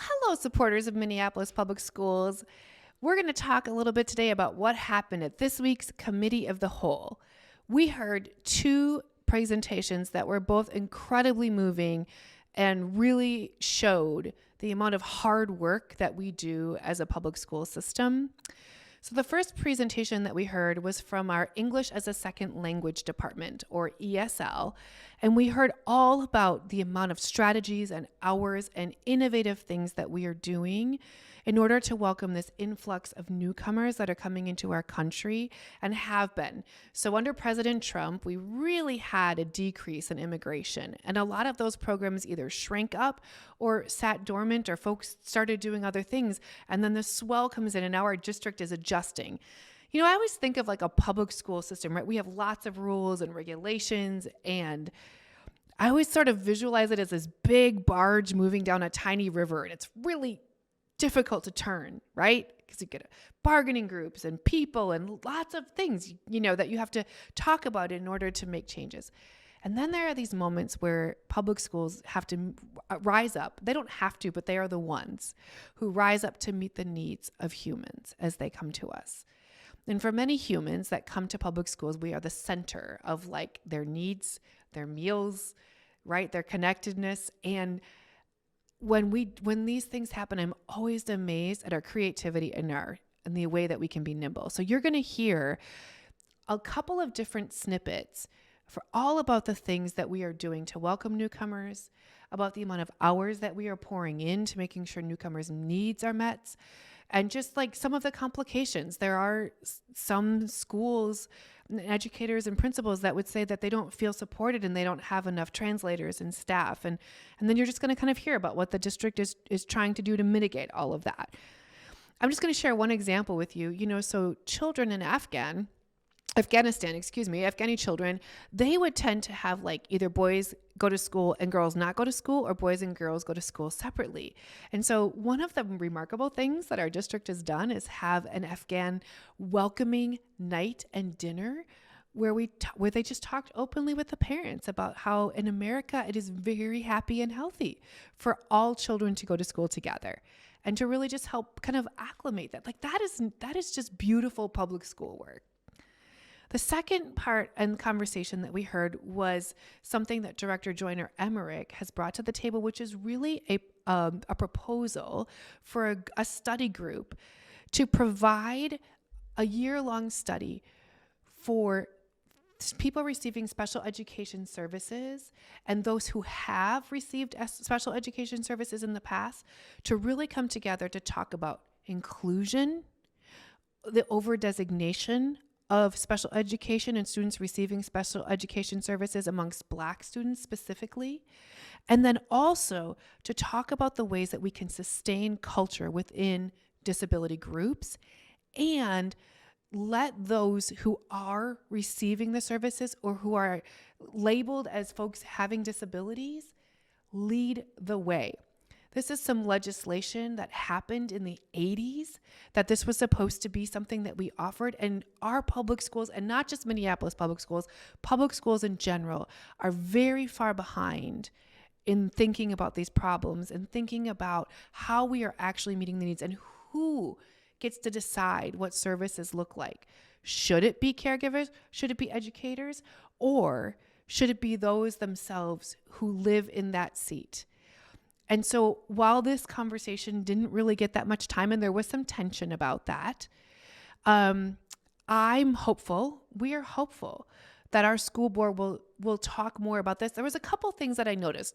Hello, supporters of Minneapolis Public Schools. We're going to talk a little bit today about what happened at this week's Committee of the Whole. We heard two presentations that were both incredibly moving and really showed the amount of hard work that we do as a public school system. So the first presentation that we heard was from our English as a Second Language Department, or ESL, and we heard all about the amount of strategies and hours and innovative things that we are doing in order to welcome this influx of newcomers that are coming into our country and have been. So under President Trump, we really had a decrease in immigration, and a lot of those programs either shrank up or sat dormant, or folks started doing other things, and then the swell comes in and now our district is adjusting. You know, I always think of like a public school system, right? We have lots of rules and regulations, and I always sort of visualize it as this big barge moving down a tiny river, and it's really difficult to turn, right? Because you get bargaining groups and people and lots of things, you know, that you have to talk about in order to make changes. And then there are these moments where public schools have to rise up. They don't have to, but they are the ones who rise up to meet the needs of humans as they come to us. And for many humans that come to public schools, we are the center of like their needs, their meals, right? Their connectedness. And when these things happen, I'm always amazed at our creativity and the way that we can be nimble. So you're going to hear a couple of different snippets for all about the things that we are doing to welcome newcomers, about the amount of hours that we are pouring into making sure newcomers' needs are met, and just like some of the complications. There are some schools, educators and principals that would say that they don't feel supported and they don't have enough translators and staff. And then you're just going to kind of hear about what the district is trying to do to mitigate all of that. I'm just going to share one example with you. You know, so children in Afghani children, they would tend to have like either boys go to school and girls not go to school, or boys and girls go to school separately. And so one of the remarkable things that our district has done is have an Afghan welcoming night and dinner where they just talked openly with the parents about how in America it is very happy and healthy for all children to go to school together, and to really just help kind of acclimate that. Like that is just beautiful public school work. The second part and conversation that we heard was something that Director Joyner Emmerich has brought to the table, which is really a proposal for a study group to provide a year-long study for people receiving special education services and those who have received special education services in the past, to really come together to talk about inclusion, the over-designation of special education and students receiving special education services amongst Black students specifically, and then also to talk about the ways that we can sustain culture within disability groups and let those who are receiving the services or who are labeled as folks having disabilities lead the way. This is some legislation that happened in the 80s, that this was supposed to be something that we offered. And our public schools, and not just Minneapolis public schools in general, are very far behind in thinking about these problems and thinking about how we are actually meeting the needs and who gets to decide what services look like. Should it be caregivers? Should it be educators? Or should it be those themselves who live in that seat? And so while this conversation didn't really get that much time, and there was some tension about that, I'm hopeful, we are hopeful that our school board will talk more about this. There was a couple things that I noticed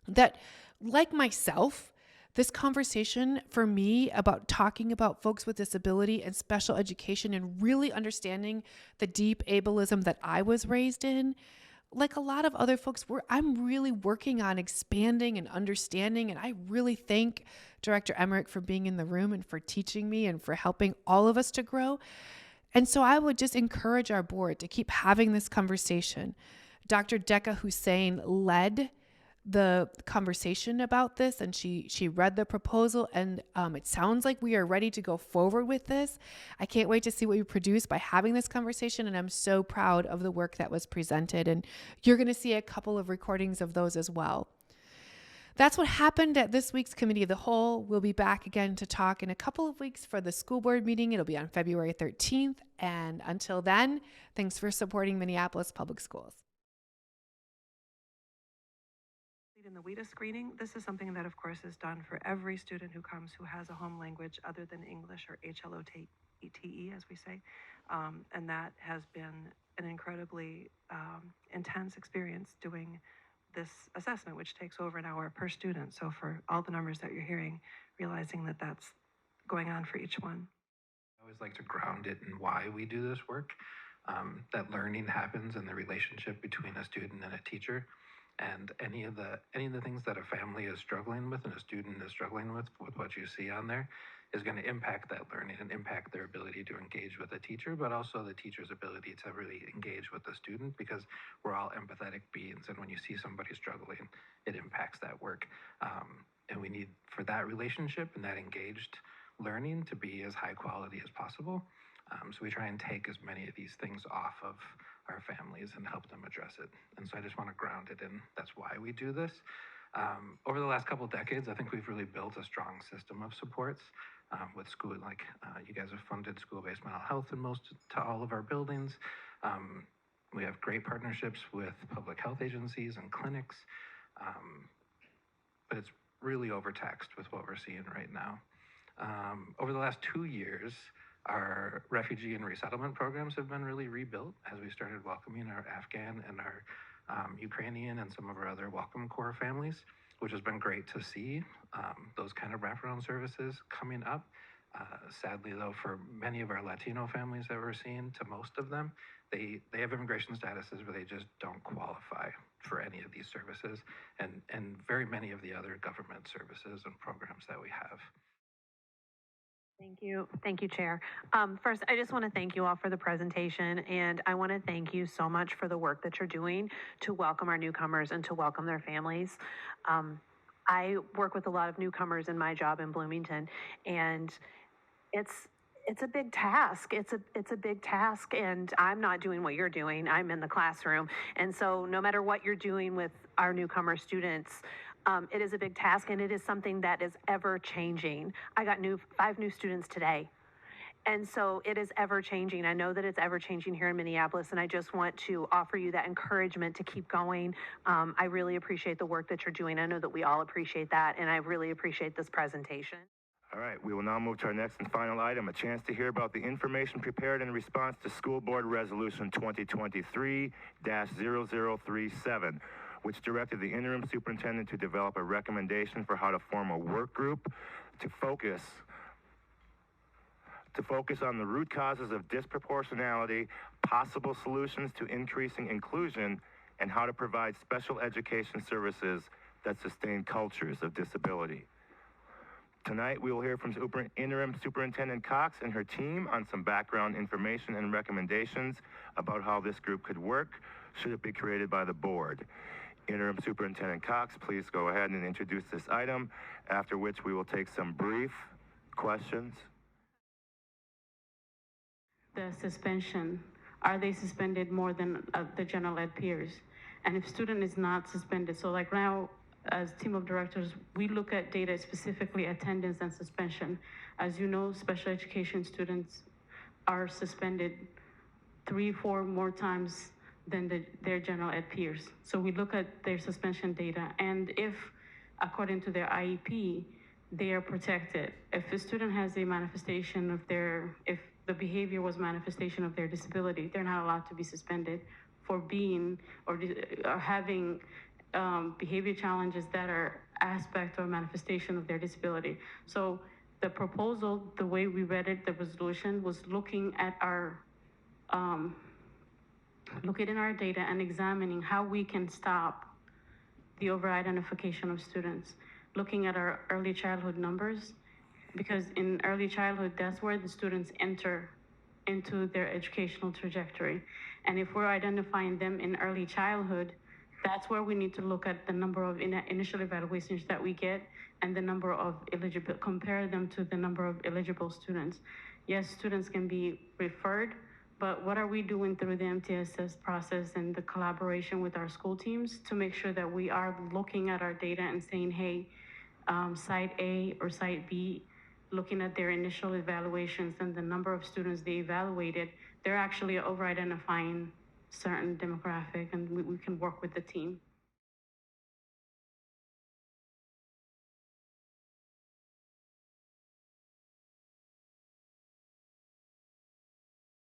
that, like myself, this conversation for me about talking about folks with disability and special education and really understanding the deep ableism that I was raised in, like a lot of other folks, I'm really working on expanding and understanding. And I really thank Director Emmerich for being in the room and for teaching me and for helping all of us to grow. And so I would just encourage our board to keep having this conversation. Dr. Decca Hussein led the conversation about this, and she read the proposal, and it sounds like we are ready to go forward with this. I can't wait to see what we produce by having this conversation, and I'm so proud of the work that was presented, and you're going to see a couple of recordings of those as well. That's what happened at this week's Committee of the Whole. We'll be back again to talk in a couple of weeks for the school board meeting. It'll be on February 13th. And until then, thanks for supporting Minneapolis Public Schools. In the WIDA screening, this is something that, of course, is done for every student who comes who has a home language other than English, or HLOTE, as we say. And that has been an incredibly intense experience doing this assessment, which takes over an hour per student. So for all the numbers that you're hearing, realizing that that's going on for each one. I always like to ground it in why we do this work. That learning happens in the relationship between a student and a teacher. And any of the things that a family is struggling with and a student is struggling with what you see on there is going to impact that learning and impact their ability to engage with the teacher, but also the teacher's ability to really engage with the student, because we're all empathetic beings. And when you see somebody struggling, it impacts that work. And we need for that relationship and that engaged learning to be as high quality as possible. So we try and take as many of these things off of our families and help them address it. And so I just want to ground it in that's why we do this. Over the last couple of decades, I think we've really built a strong system of supports with school, like you guys have funded school-based mental health in to all of our buildings. We have great partnerships with public health agencies and clinics, but it's really overtaxed with what we're seeing right now. Over the last 2 years, our refugee and resettlement programs have been really rebuilt as we started welcoming our Afghan and our Ukrainian and some of our other Welcome Corps families, which has been great to see those kind of wraparound services coming up. Sadly, though, for many of our Latino families that we're seeing, to most of them, they have immigration statuses where they just don't qualify for any of these services, and very many of the other government services and programs that we have. Thank you. Thank you, Chair. First, I just want to thank you all for the presentation, and I want to thank you so much for the work that you're doing to welcome our newcomers and to welcome their families. I work with a lot of newcomers in my job in Bloomington, and it's a big task. It's a big task, and I'm not doing what you're doing. I'm in the classroom, and so no matter what you're doing with our newcomer students, it is a big task, and it is something that is ever changing. I got 5 new students today. And so it is ever changing. I know that it's ever changing here in Minneapolis, and I just want to offer you that encouragement to keep going. I really appreciate the work that you're doing. I know that we all appreciate that, and I really appreciate this presentation. All right, we will now move to our next and final item, a chance to hear about the information prepared in response to School Board Resolution 2023-0037, which directed the interim superintendent to develop a recommendation for how to form a work group to focus on the root causes of disproportionality, possible solutions to increasing inclusion, and how to provide special education services that sustain cultures of disability. Tonight, we will hear from Interim Superintendent Cox and her team on some background information and recommendations about how this group could work should it be created by the board. Interim Superintendent Cox, please go ahead and introduce this item, after which we will take some brief questions. The suspension, are they suspended more than the general ed peers? And if student is not suspended, so like now, as team of directors, we look at data, specifically attendance and suspension. As you know, special education students are suspended 3-4 more times than their general ed peers. So we look at their suspension data, and if, according to their IEP, they are protected. If a student has a manifestation of if the behavior was manifestation of their disability, they're not allowed to be suspended for being or having behavior challenges that are aspect or manifestation of their disability. So the proposal, the way we read it, the resolution, was looking at our looking in our data and examining how we can stop the over-identification of students, looking at our early childhood numbers, because in early childhood, that's where the students enter into their educational trajectory. And if we're identifying them in early childhood, that's where we need to look at the number of initial evaluations that we get and the number of eligible, compare them to the number of eligible students. Yes, students can be referred, But what are we doing through the MTSS process and the collaboration with our school teams to make sure that we are looking at our data and saying, hey, site A or site B, looking at their initial evaluations and the number of students they evaluated, they're actually over identifying certain demographic, and we can work with the team.